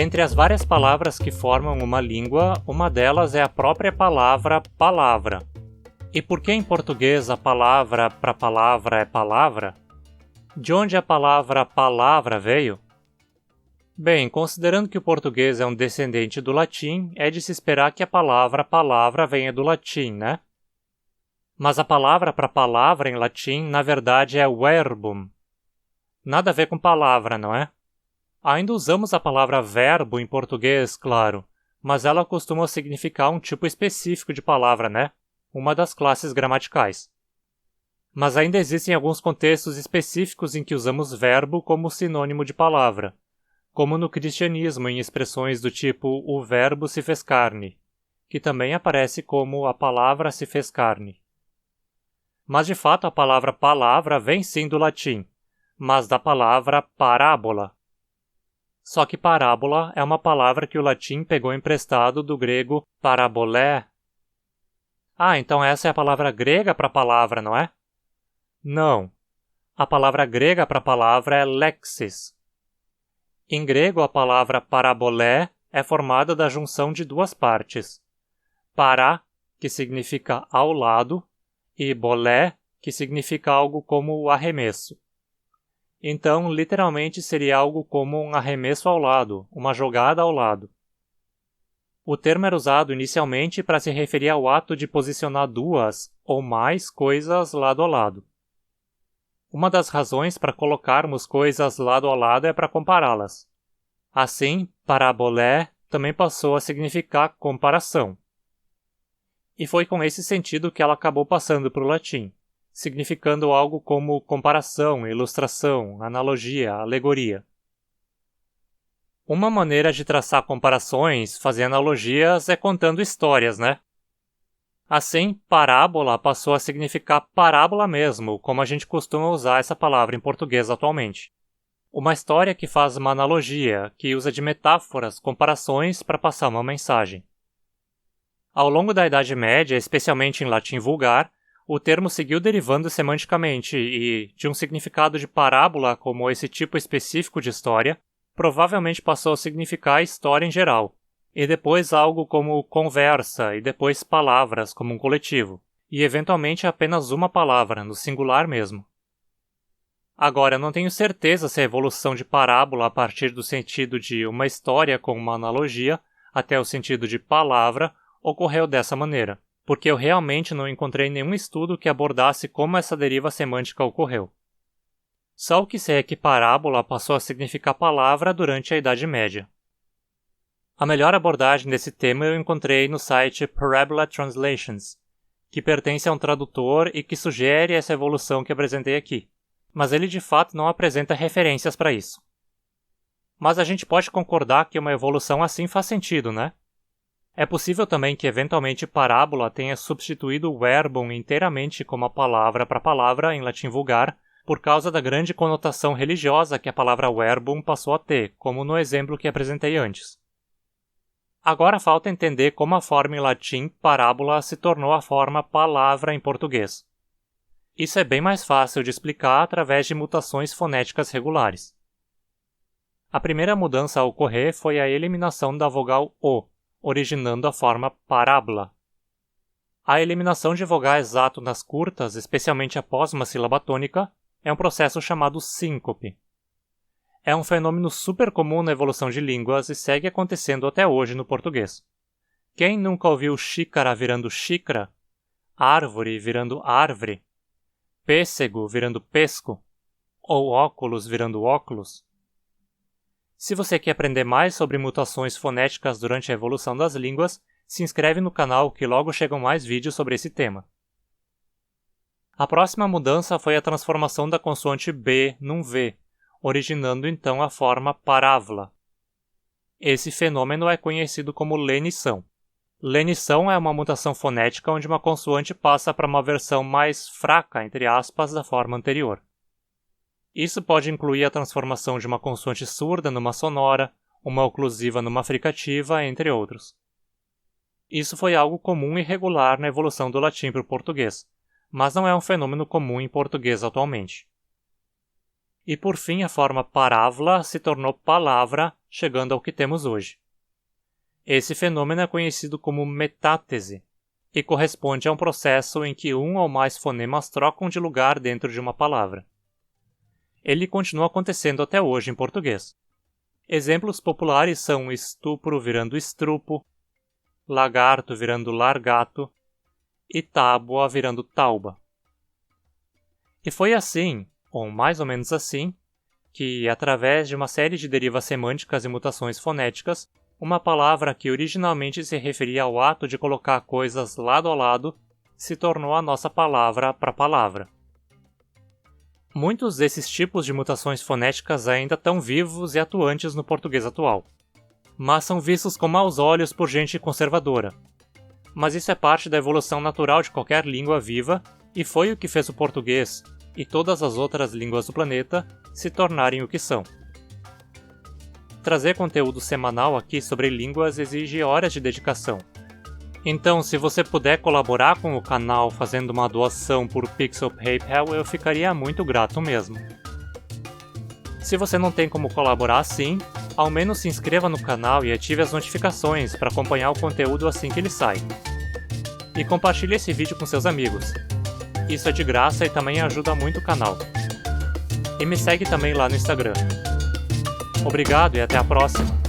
Entre as várias palavras que formam uma língua, uma delas é a própria palavra palavra. E por que em português a palavra para palavra é palavra? De onde a palavra palavra veio? Bem, considerando que o português é um descendente do latim, é de se esperar que a palavra palavra venha do latim, né? Mas a palavra para palavra em latim, na verdade, é verbum. Nada a ver com palavra, não é? Ainda usamos a palavra verbo em português, claro, mas ela costuma significar um tipo específico de palavra, né? Uma das classes gramaticais. Mas ainda existem alguns contextos específicos em que usamos verbo como sinônimo de palavra, como no cristianismo em expressões do tipo o verbo se fez carne, que também aparece como a palavra se fez carne. Mas de fato a palavra palavra vem sim do latim, mas da palavra parábola. Só que parábola é uma palavra que o latim pegou emprestado do grego parabolé. Ah, então essa é a palavra grega para palavra, não é? Não. A palavra grega para palavra é lexis. Em grego, a palavra parabolé é formada da junção de duas partes. Para, que significa ao lado, e bolé, que significa algo como arremesso. Então, literalmente seria algo como um arremesso ao lado, uma jogada ao lado. O termo era usado inicialmente para se referir ao ato de posicionar duas ou mais coisas lado a lado. Uma das razões para colocarmos coisas lado a lado é para compará-las. Assim, parabolé também passou a significar comparação. E foi com esse sentido que ela acabou passando para o latim, significando algo como comparação, ilustração, analogia, alegoria. Uma maneira de traçar comparações, fazer analogias, é contando histórias, né? Assim, parábola passou a significar parábola mesmo, como a gente costuma usar essa palavra em português atualmente. Uma história que faz uma analogia, que usa de metáforas, comparações para passar uma mensagem. Ao longo da Idade Média, especialmente em latim vulgar, o termo seguiu derivando semanticamente e, de um significado de parábola como esse tipo específico de história, provavelmente passou a significar história em geral, e depois algo como conversa e depois palavras como um coletivo, e eventualmente apenas uma palavra, no singular mesmo. Agora, eu não tenho certeza se a evolução de parábola a partir do sentido de uma história com uma analogia até o sentido de palavra ocorreu dessa maneira, porque eu realmente não encontrei nenhum estudo que abordasse como essa deriva semântica ocorreu. Só o que sei é que parábola passou a significar palavra durante a Idade Média. A melhor abordagem desse tema eu encontrei no site Parabola Translations, que pertence a um tradutor e que sugere essa evolução que apresentei aqui, mas ele de fato não apresenta referências para isso. Mas a gente pode concordar que uma evolução assim faz sentido, né? É possível também que eventualmente parábola tenha substituído o verbum inteiramente como a palavra para palavra em latim vulgar, por causa da grande conotação religiosa que a palavra verbum passou a ter, como no exemplo que apresentei antes. Agora falta entender como a forma em latim parábola se tornou a forma palavra em português. Isso é bem mais fácil de explicar através de mutações fonéticas regulares. A primeira mudança a ocorrer foi a eliminação da vogal O, originando a forma parábola. A eliminação de vogais átonas curtas, especialmente após uma sílaba tônica, é um processo chamado síncope. É um fenômeno super comum na evolução de línguas e segue acontecendo até hoje no português. Quem nunca ouviu xícara virando xícara, árvore virando árvore, pêssego virando pesco, ou óculos virando óculos? Se você quer aprender mais sobre mutações fonéticas durante a evolução das línguas, se inscreve no canal que logo chegam mais vídeos sobre esse tema. A próxima mudança foi a transformação da consoante B num V, originando então a forma parábola. Esse fenômeno é conhecido como lenição. Lenição é uma mutação fonética onde uma consoante passa para uma versão mais fraca, entre aspas, da forma anterior. Isso pode incluir a transformação de uma consoante surda numa sonora, uma oclusiva numa fricativa, entre outros. Isso foi algo comum e regular na evolução do latim para o português, mas não é um fenômeno comum em português atualmente. E por fim, a forma parávola se tornou palavra, chegando ao que temos hoje. Esse fenômeno é conhecido como metátese e corresponde a um processo em que um ou mais fonemas trocam de lugar dentro de uma palavra. Ele continua acontecendo até hoje em português. Exemplos populares são estupro virando estrupo, lagarto virando largato e tábua virando tauba. E foi assim, ou mais ou menos assim, que, através de uma série de derivas semânticas e mutações fonéticas, uma palavra que originalmente se referia ao ato de colocar coisas lado a lado se tornou a nossa palavra para palavra. Muitos desses tipos de mutações fonéticas ainda estão vivos e atuantes no português atual, mas são vistos com maus olhos por gente conservadora. Mas isso é parte da evolução natural de qualquer língua viva e foi o que fez o português e todas as outras línguas do planeta se tornarem o que são. Trazer conteúdo semanal aqui sobre línguas exige horas de dedicação. Então, se você puder colaborar com o canal fazendo uma doação por Pix ou PayPal, eu ficaria muito grato mesmo. Se você não tem como colaborar assim, ao menos se inscreva no canal e ative as notificações para acompanhar o conteúdo assim que ele sai. E compartilhe esse vídeo com seus amigos. Isso é de graça e também ajuda muito o canal. E me segue também lá no Instagram. Obrigado e até a próxima!